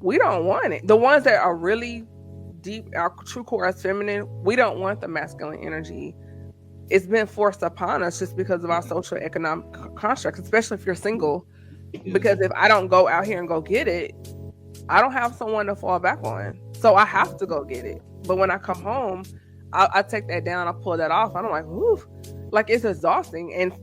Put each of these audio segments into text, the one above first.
we don't want it. The ones that are really deep, our true core as feminine, we don't want the masculine energy. It's been forced upon us just because of our social economic constructs, especially if you're single. Because if I don't go out here and go get it, I don't have someone to fall back on. So I have to go get it. But when I come home, I take that down, I pull that off. I'm like, ooh, like it's exhausting. And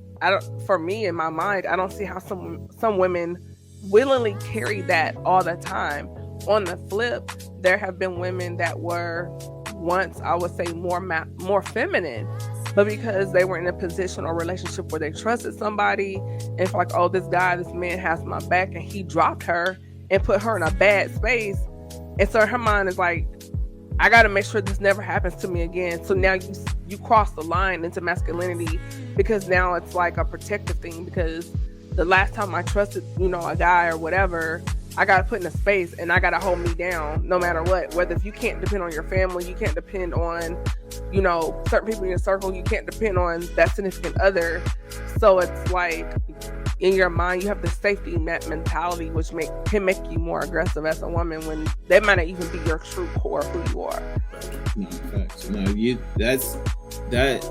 for me in my mind, I don't see how some women willingly carry that all the time. On the flip, there have been women that were once, I would say, more feminine, but because they were in a position or relationship where they trusted somebody, and it's like, oh, this man has my back, and he dropped her and put her in a bad space, and so her mind is like, I got to make sure this never happens to me again. So now you cross the line into masculinity, because now it's like a protective thing, because the last time I trusted, a guy or whatever, I got to put in a space and I got to hold me down no matter what. Whether if you can't depend on your family, you can't depend on, certain people in your circle, you can't depend on that significant other. So it's like in your mind, you have the safety net mentality, which can make you more aggressive as a woman when that might not even be your true core of who you are. No, facts. No,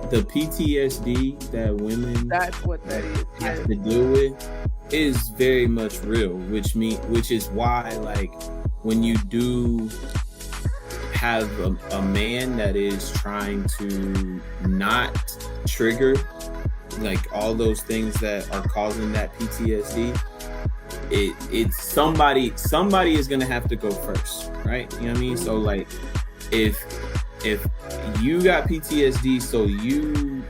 the PTSD that women that's what that is have to deal with is very much real, which is why, like, when you do have a man that is trying to not trigger like all those things that are causing that PTSD, it's somebody is gonna have to go first, right? You know what I mean? So like, if you got PTSD, so you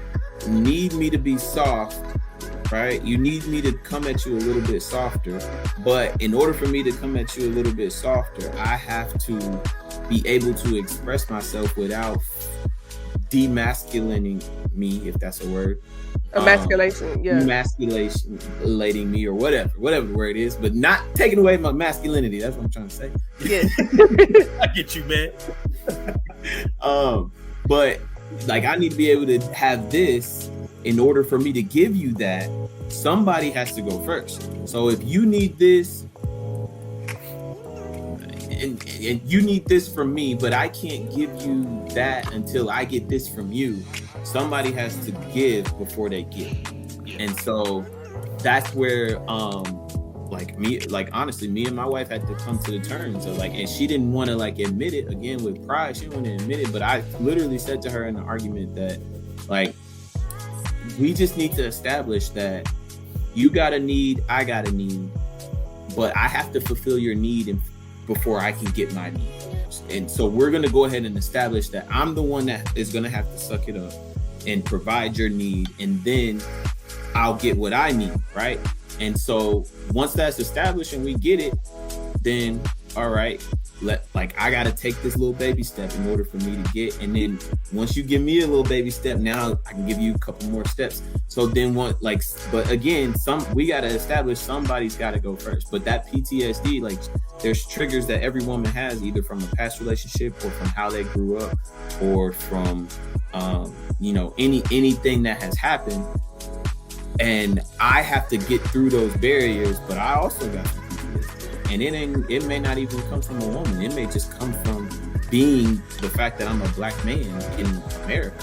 need me to be soft, right? You need me to come at you a little bit softer, but in order for me to come at you a little bit softer, I have to be able to express myself without demasculating me, if that's a word. Emasculation, yeah. Emasculating me, or whatever the word is, but not taking away my masculinity. That's what I'm trying to say. Yeah. I get you, man. But like, I need to be able to have this. In order for me to give you that, somebody has to go first. So if you need this, and you need this from me, but I can't give you that until I get this from you, somebody has to give before they give. And so that's where honestly, me and my wife had to come to the terms of like, and she didn't want to like admit it, again with pride, she didn't want to admit it, but I literally said to her in the argument that like, we just need to establish that you got a need, I got a need, but I have to fulfill your need before I can get my need. And so we're going to go ahead and establish that I'm the one that is going to have to suck it up and provide your need, and then I'll get what I need, right? And so once that's established and we get it, then all right, I gotta take this little baby step in order for me to get, and then once you give me a little baby step, now I can give you a couple more steps. So then but again, we gotta establish somebody's gotta go first. But that PTSD, like, there's triggers that every woman has, either from a past relationship or from how they grew up, or from anything that has happened. And I have to get through those barriers, but I also got some PTSD. And it may not even come from a woman. It may just come from being the fact that I'm a black man in America.